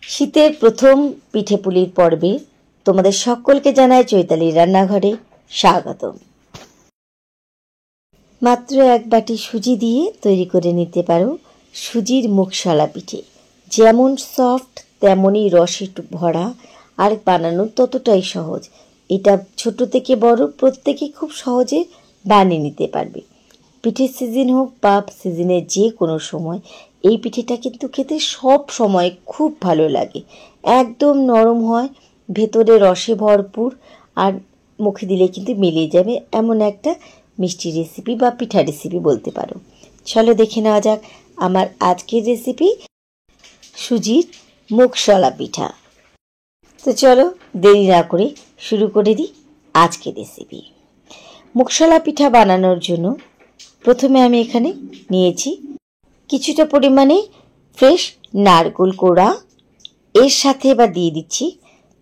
শীতের প্রথম পিঠেপুলির পর্বে তোমাদের সকলকে জানায় চৈতালির রান্নাঘরে স্বাগতম। মাত্র এক বাটি সুজি দিয়ে তৈরি করে নিতে পারো সুজির মুখশলা পিঠে। যেমন সফট তেমনই রসে ভরা, আর বানানো ততটাই সহজ। এটা ছোট থেকে বড় প্রত্যেকে খুব সহজে বানিয়ে নিতে পারবে। পিঠের সিজন হোক বা সিজনের যে কোনো সময় এই পিঠেটা কিন্তু খেতে সব সময় খুব ভালো লাগে। একদম নরম হয়, ভেতরে রসে ভরপুর, আর মুখে দিলে কিন্তু মিলিয়ে যাবে এমন একটা মিষ্টি রেসিপি বা পিঠা রেসিপি বলতে পারো। চলো দেখে নেওয়া যাক আমার আজকের রেসিপি, সুজির মুখশলা পিঠা। তো চলো দেরি না করে শুরু করে দিই আজকের রেসিপি। মুখশলা পিঠা বানানোর জন্য প্রথমে আমি এখানে নিয়েছি কিছুটা পরিমাণে ফ্রেশ নারকেল কোড়া। এর সাথে এবার দিয়ে দিচ্ছি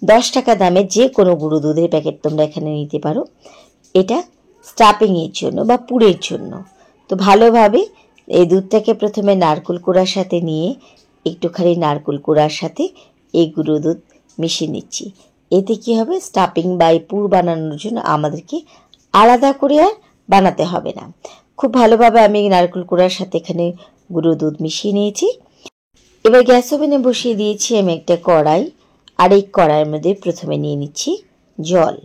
10 টাকা দামের যে কোনো গুঁড়ো দুধের প্যাকেট তোমরা এখানে নিতে পারো। এটা স্টাফিংয়ের জন্য বা পুরের জন্য। তো ভালোভাবে এই দুধটাকে প্রথমে নারকেল কোড়ার সাথে নিয়ে একটুখানি নারকেল কোড়ার সাথে এই গুঁড়ো দুধ মিশিয়ে নিচ্ছি। এতে কি হবে, স্টাফিং বা পুর বানানোর জন্য আমাদেরকে আলাদা করে আর বানাতে হবে না। খুব ভালোভাবে আমি নারকেল কোড়ার সাথে এখানে গুঁড়ো দুধ মিশিয়ে নিয়েছি। এবার গ্যাস ওভেনে বসিয়ে দিয়েছি আমি একটা কড়াই, আর এই কড়াইয়ের মধ্যে প্রথমে নিয়ে নিচ্ছি জল।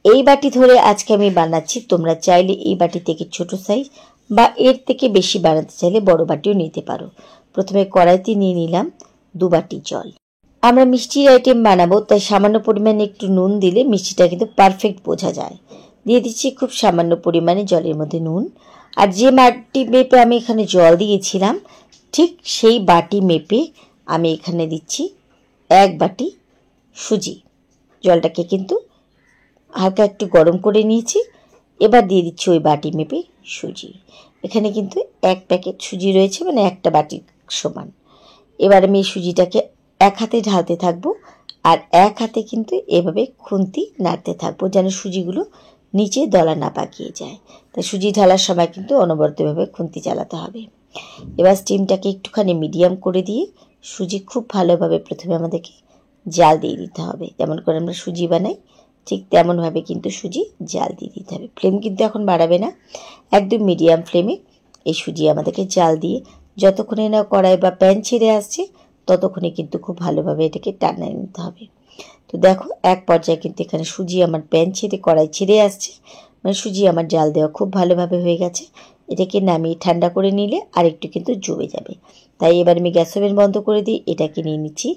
এই বাটি ধরে আজকে আমি বানাচ্ছি, তোমরা চাইলে এই বাটি থেকে ছোট সাইজ বা এর থেকে বেশি বানাতে চাইলে বড় বাটিও নিতে পারো। প্রথমে কড়াইতে নিয়ে নিলাম 2 বাটি জল। আমরা মিষ্টির আইটেম বানাবো, তাই সামান্য পরিমাণে একটু নুন দিলে মিষ্টিটা কিন্তু পারফেক্ট বোঝা যায়। দিয়ে দিচ্ছি খুব সামান্য পরিমাণে জলের মধ্যে নুন। আর যে বাটি মেপে আমি এখানে জল দিয়েছিলাম ঠিক সেই বাটি মেপে আমি এখানে দিচ্ছি 1 বাটি সুজি। জলটাকে কিন্তু হালকা একটু গরম করে নিয়েছি। এবার দিয়ে দিচ্ছি ওই বাটি মেপে সুজি। এখানে কিন্তু 1 প্যাকেট সুজি রয়েছে, মানে একটা বাটির সমান। এবার আমি এই সুজিটাকে এক হাতে ঢালতে থাকবো, আর এক হাতে কিন্তু এভাবে খুন্তি নাড়তে থাকবো যেন সুজিগুলো নিচে দলা না পাকিয়ে যায়। তাই সুজি ঢালার সময় কিন্তু অনবরতভাবে খুন্তি চালাতে হবে। এবার স্টিমটাকে একটুখানি মিডিয়াম করে দিয়ে সুজি খুব ভালোভাবে প্রথমে আমাদেরকে জাল দিয়ে দিতে হবে। যেমন করে আমরা সুজি বানাই ঠিক তেমনভাবে কিন্তু সুজি জাল দিয়ে দিতে হবে। ফ্লেম কিন্তু এখন বাড়াবে না, একদম মিডিয়াম ফ্লেমে এই সুজি আমাদেরকে জাল দিয়ে যতক্ষণে না কড়াই বা প্যান ছেড়ে আসছে ততক্ষণে কিন্তু খুব ভালোভাবে এটাকে টানিয়ে নিতে হবে। তো দেখো এক পর্যায়ে কিন্তু এখানে সুজি আমার প্যান ছেড়ে কড়াই ছেড়ে আসছে, মানে সুজি আমার জাল দেওয়া খুব ভালোভাবে হয়ে গেছে। এটাকে নামিয়ে ঠান্ডা করে নিলে আরেকটু কিন্তু জমে যাবে। তাই এবার আমি গ্যাস ওভেন বন্ধ করে দিই। এটাকে নিয়ে নিচ্ছি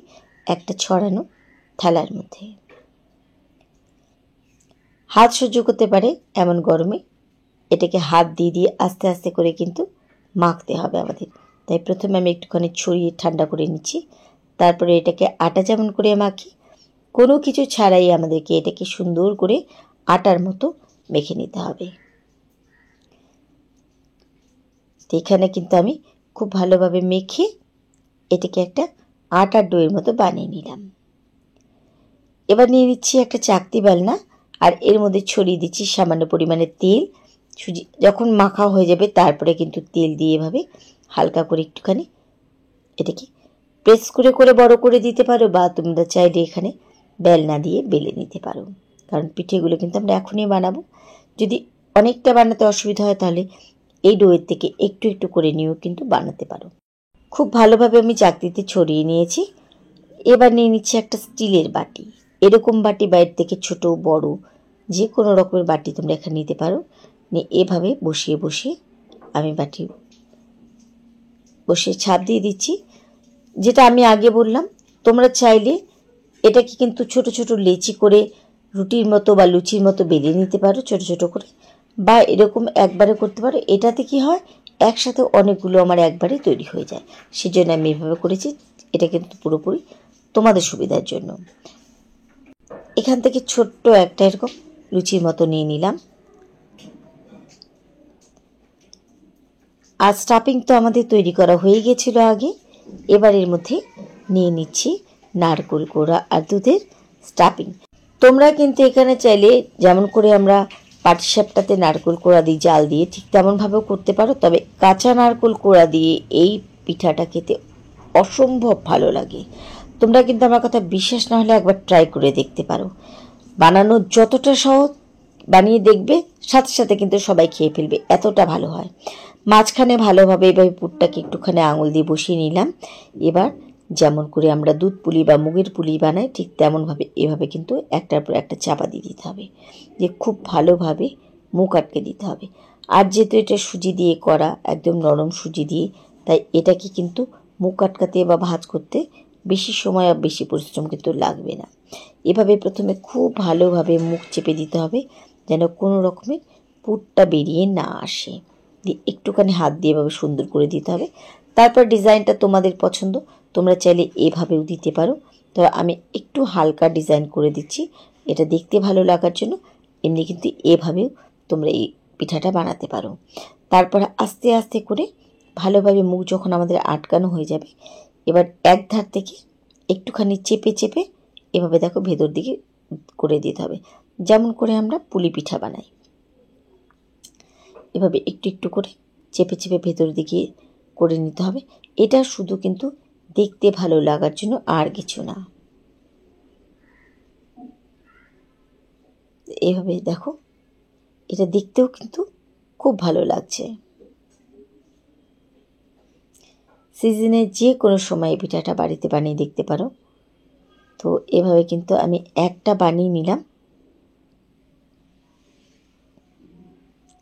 একটা ছড়ানো থালার মধ্যে। হাত সহ্য করতে পারে এমন গরমে এটাকে হাত দিয়ে দিয়ে আস্তে আস্তে করে কিন্তু মাখতে হবে আমাদের। তাই প্রথমে আমি একটুখানি ছড়িয়ে ঠান্ডা করে নিচ্ছি। তারপরে এটাকে আটা যেমন করে মাখি, কোনো কিছু ছাড়াই আমাদেরকে এটাকে সুন্দর করে আটার মতো মেখে নিতে হবে। তো এখানে কিন্তু আমি খুব ভালোভাবে মেখে এটাকে একটা আটার ডোয়ের মতো বানিয়ে নিলাম। এবার নিয়ে নিচ্ছি একটা চাকতি বালনা, আর এর মধ্যে ছড়িয়ে দিচ্ছি সামান্য পরিমাণে তেল। সুজি যখন মাখা হয়ে যাবে তারপরে কিন্তু তেল দিয়ে এভাবে হালকা করে একটুখানি এটাকে প্রেস করে করে বড় করে দিতে পারো, বা তোমরা চাইলে এখানে বেলনা দিয়ে বেলে নিতে পারো। কারণ পিঠেগুলো কিন্তু আমরা এখনই বানাবো। যদি অনেকটা বানাতে অসুবিধা হয় তাহলে এই ডোয়ের থেকে একটু একটু করে নিয়েও কিন্তু বানাতে পারো। খুব ভালোভাবে আমি চাকতিতে ছড়িয়ে নিয়েছি। এবার নিয়ে নিচ্ছি একটা স্টিলের বাটি। এরকম বাটি বাইরের থেকে ছোট বড় যে কোনো রকমের বাটি তোমরা এখানে নিতে পারো। নিয়ে এভাবে বসিয়ে বসিয়ে আমি বাটি বসিয়ে ছাপ দিয়ে দিচ্ছি। যেটা আমি আগে বললাম, তোমরা চাইলে এটাকে কিন্তু ছোট ছোট লেচি করে রুটির মতো বা লুচির মতো বেলে নিতে পারো ছোট ছোট করে, বা এরকম একবারে করতে পারো। এটাতে কি হয়, একসাথে অনেকগুলো আমার একবারে তৈরি হয়ে যায়। সেজন্য আমি এভাবে করেছি। এটা কিন্তু পুরোপুরি তোমাদের সুবিধার জন্য। এখান থেকে ছোট্ট একটা এরকম লুচির মতো নিয়ে নিলাম। আর স্টাফিং তো আমাদের তৈরি করা হয়ে গেছিল আগে। এবার এর মধ্যে নিয়ে নিচ্ছি নারকেল কোড়া আর দুধের স্টাফিং। তোমরা কিন্তু এখানে চাইলে যেমন করে আমরা পাটিসাপটাতে নারকেল কোড়া দিই জাল দিয়ে, ঠিক তেমনভাবেও করতে পারো। তবে কাঁচা নারকেল কোড়া দিয়ে এই পিঠাটা খেতে অসম্ভব ভালো লাগে। তোমরা কিন্তু আমার কথা বিশ্বাস না হলে একবার ট্রাই করে দেখতে পারো। বানানো যতটা সহজ, বানিয়ে দেখবে সাথে সাথে কিন্তু সবাই খেয়ে ফেলবে, এতটা ভালো হয়। মাঝখানে ভালোভাবে এভাবে পুরটাকে একটুখানি আঙুল দিয়ে বসিয়ে নিলাম। এবার যেমন করে আমরা দুধ পুলি বা মুগের পুলি বানাই ঠিক তেমনভাবে এভাবে কিন্তু একটার পর একটা চাপা দিয়ে দিতে হবে, যে খুব ভালোভাবে মুখ আটকে দিতে হবে। আর যেহেতু এটা সুজি দিয়ে করা, একদম নরম সুজি দিয়ে, তাই এটাকে কিন্তু মুখ আটকাতে বা ভাঁজ করতে বেশি সময় আর বেশি পরিশ্রম কিন্তু লাগবে না। এভাবে প্রথমে খুব ভালোভাবে মুখ চেপে দিতে হবে যেন কোনো রকমের পুরটা বেরিয়ে না আসে। দিয়ে একটুখানি হাত দিয়ে এভাবে সুন্দর করে দিতে হবে। তারপর ডিজাইনটা তোমাদের পছন্দ, তোমরা চাইলে এভাবেও দিতে পারো। তো আমি একটু হালকা ডিজাইন করে দিচ্ছি এটা দেখতে ভালো লাগার জন্য। এমনি কিন্তু এভাবেও তোমরা এই পিঠাটা বানাতে পারো। তারপর আস্তে আস্তে করে ভালোভাবে মুখ যখন আমাদের আটকানো হয়ে যাবে, এবার এক ধার থেকে একটুখানি চেপে চেপে এভাবে দেখো ভেতর দিকে করে দিতে হবে, যেমন করে আমরা পুলি পিঠা বানাই। এভাবে একটু একটু করে চেপে চেপে ভেতর দিকে করে নিতে হবে। এটা শুধু কিন্তু দেখতে ভালো লাগার জন্য, আর কিছু না। এভাবে দেখো, এটা দেখতেও কিন্তু খুব ভালো লাগছে। সিজনে যে কোনো সময় এই পিঠাটা বাড়িতে বানিয়ে দেখতে পারো। তো এভাবে কিন্তু আমি একটা বানিয়ে নিলাম।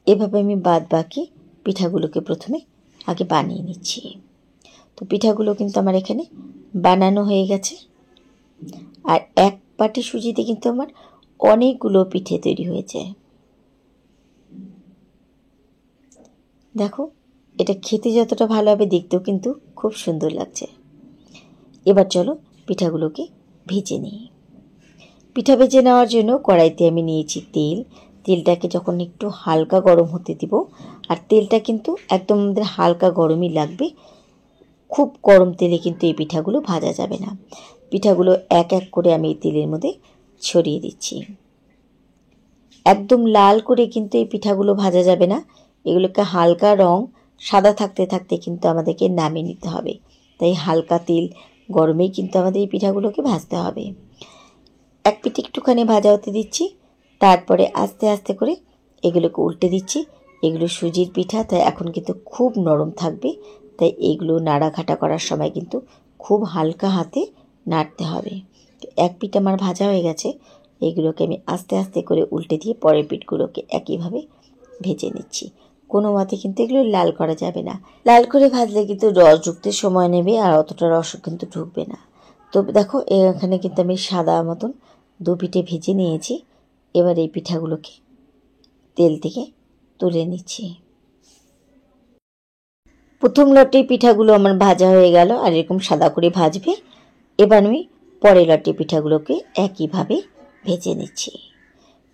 এভাবে আমি বাদ বাকি পিঠাগুলোকে প্রথমে আগে বানিয়ে নিচ্ছি। তো পিঠাগুলো কিন্তু আমার এখানে বানানো হয়ে গেছে। আর এক বাটি সুজিতে কিন্তু আমার অনেকগুলো পিঠে তৈরি হয়েছে। দেখো, এটা খেতে যতটা ভালো হবে দেখতেও কিন্তু খুব সুন্দর লাগছে। এবার চলো পিঠাগুলোকে ভেজে নিই। পিঠা ভেজে নেওয়ার জন্য কড়াইতে আমি নিয়েছি তেল। তেলটাকে যখন একটু হালকা গরম হতে দিব, আর তেলটা কিন্তু একদম আমাদের হালকা গরমই লাগবে, খুব গরম তেলে কিন্তু এই পিঠাগুলো ভাজা যাবে না। পিঠাগুলো এক এক করে আমি এই তেলের মধ্যে ছড়িয়ে দিচ্ছি। একদম লাল করে কিন্তু এই পিঠাগুলো ভাজা যাবে না, এগুলোকে হালকা রং সাদা থাকতে থাকতে কিন্তু আমাদেরকে নামিয়ে নিতে হবে। তাই হালকা তেল গরমেই কিন্তু আমাদের এই পিঠাগুলোকে ভাজতে হবে। এক পিঠে একটুখানি ভাজা হতে দিচ্ছি, তারপরে আস্তে আস্তে করে এগুলোকে উল্টে দিচ্ছি। এগুলো সুজির পিঠা, তাই এখন কিন্তু খুব নরম থাকবে, তাই এগুলো নাড়াঘাটা করার সময় কিন্তু খুব হালকা হাতে নাড়তে হবে। এক পিঠ আমার ভাজা হয়ে গেছে, এগুলোকে আমি আস্তে আস্তে করে উল্টে দিয়ে পরের পিঠগুলোকে একইভাবে ভেজে নিচ্ছি। কোনো মতে কিন্তু এগুলো লাল করা যাবে না, লাল করে ভাজলে কিন্তু রস ঢুকতে সময় নেবে, আর অতটা রসও কিন্তু ঢুকবে না। তো দেখো, এখানে কিন্তু আমি সাদা মতন দু পিঠে ভেজে নিয়েছি। এবার এই পিঠাগুলোকে তেল থেকে তুলে নিচ্ছি। প্রথম লটে পিঠাগুলো আমার ভাজা হয়ে গেল, আর এরকম সাদা করে ভাজবে। এবার আমি পরের লটে পিঠাগুলোকে একইভাবে ভেজে নিচ্ছি।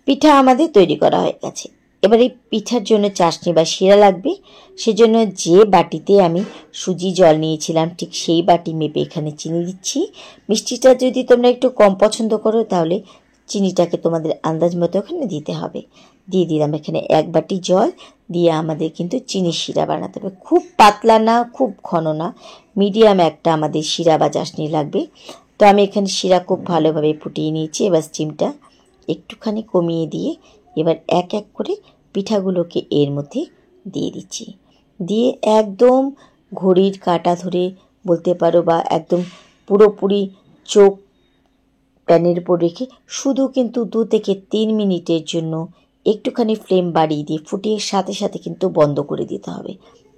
পিঠা আমাদের তৈরি করা হয়ে গেছে। এবার এই পিঠার জন্য চাশনি বা শিরা লাগবে। সেজন্য যে বাটিতে আমি সুজি জল নিয়েছিলাম ঠিক সেই বাটি মেপে এখানে চিনি দিচ্ছি। মিষ্টিটা যদি তোমরা একটু কম পছন্দ করো তাহলে চিনিটাকে তোমাদের আন্দাজ মতো ওখানে দিতে হবে। দিয়ে দিলাম এখানে এক বাটি জল। দিয়ে আমাদের কিন্তু চিনি শিরা বানাতে হবে, খুব পাতলা না খুব ঘন না, মিডিয়াম একটা আমাদের শিরা বা চাশনি লাগবে। তো আমি এখানে শিরা খুব ভালোভাবে ফুটিয়ে নিয়েছি। এবার স্টিমটা একটুখানি কমিয়ে দিয়ে এবার এক এক করে পিঠাগুলোকে এর মধ্যে দিয়ে দিচ্ছি। দিয়ে একদম ঘড়ির কাঁটা ধরে বলতে পারো, বা একদম পুরোপুরি চোখ প্যানের উপর রেখে শুধু কিন্তু 2 থেকে 3 মিনিটের জন্য একটুখানি ফ্লেম বাড়িয়ে দিয়ে ফুটিয়ে সাথে সাথে কিন্তু বন্ধ করে দিতে হবে।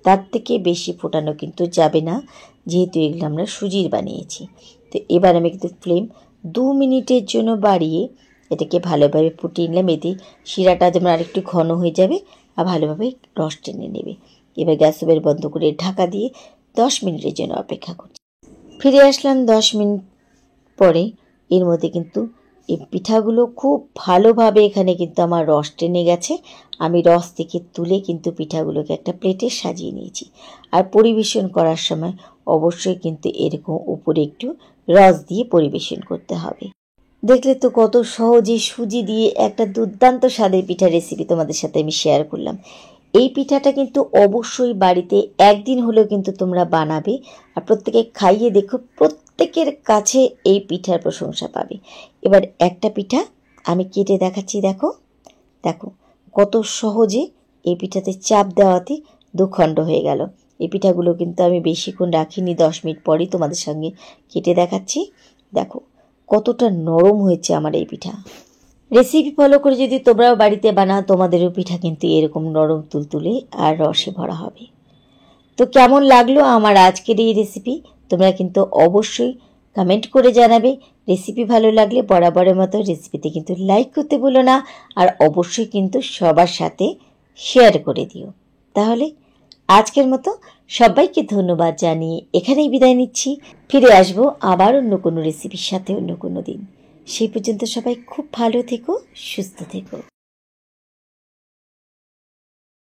তার থেকে বেশি ফোটানো কিন্তু যাবে না, যেহেতু এগুলো আমরা সুজির বানিয়েছি। তো এবার আমি কিন্তু ফ্লেম 2 মিনিটের জন্য বাড়িয়ে এটাকে ভালোভাবে ফুটিয়ে নিলাম। এতে শিরাটা যেমন আরেকটু ঘন হয়ে যাবে আর ভালোভাবে রস টেনে নেবে। এবার গ্যাস ওভেন বন্ধ করে ঢাকা দিয়ে 10 মিনিটের জন্য অপেক্ষা করছি। ফিরে আসলাম 10 মিনিট পরে। এর মধ্যে কিন্তু এই পিঠাগুলো খুব ভালোভাবে এখানে কিন্তু আমার রস টেনে গেছে। আমি রস থেকে তুলে কিন্তু পিঠাগুলোকে একটা প্লেটে সাজিয়ে নিয়েছি। আর পরিবেশন করার সময় অবশ্যই কিন্তু এরকম উপরে একটু রস দিয়ে পরিবেশন করতে হবে। দেখলে তো কত সহজে সুজি দিয়ে একটা দুর্দান্ত স্বাদের পিঠা রেসিপি তোমাদের সাথে আমি শেয়ার করলাম। এই পিঠাটা কিন্তু অবশ্যই বাড়িতে একদিন হলেও কিন্তু তোমরা বানাবে, আর প্রত্যেকে খাইয়ে দেখো, প্রত্যেকের কাছে এই পিঠার প্রশংসা পাবে। এবার একটা পিঠা আমি কেটে দেখাচ্ছি, দেখো দেখো কত সহজে এই পিঠাতে চাপ দেওয়াতে দুখণ্ড হয়ে গেল। এই পিঠাগুলো কিন্তু আমি বেশিক্ষণ রাখিনি, 10 মিনিট পরই তোমাদের সঙ্গে কেটে দেখাচ্ছি। দেখো কতটা নরম হয়েছে আমার এই পিঠা। রেসিপি ফলো করে যদি তোমরাও বাড়িতে বানাও, তোমাদেরও পিঠা কিন্তু এরকম নরম তুলতুলে আর রসে ভরা হবে। তো কেমন লাগলো আমার আজকের এই রেসিপি, তোমরা কিন্তু অবশ্যই কমেন্ট করে জানাবে। রেসিপি ভালো লাগলে বরাবরের মতো রেসিপিতে কিন্তু লাইক করতে ভুলো না, আর অবশ্যই কিন্তু সবার সাথে শেয়ার করে দিও। তাহলে আজকের মতো সবাইকে ধন্যবাদ জানিয়ে এখানেই বিদায় নিচ্ছি। ফিরে আসবো আবার অন্য কোনো রেসিপির সাথে অন্য কোনো দিন। সেই পর্যন্ত সবাই খুব ভালো থেকো, সুস্থ থেকো।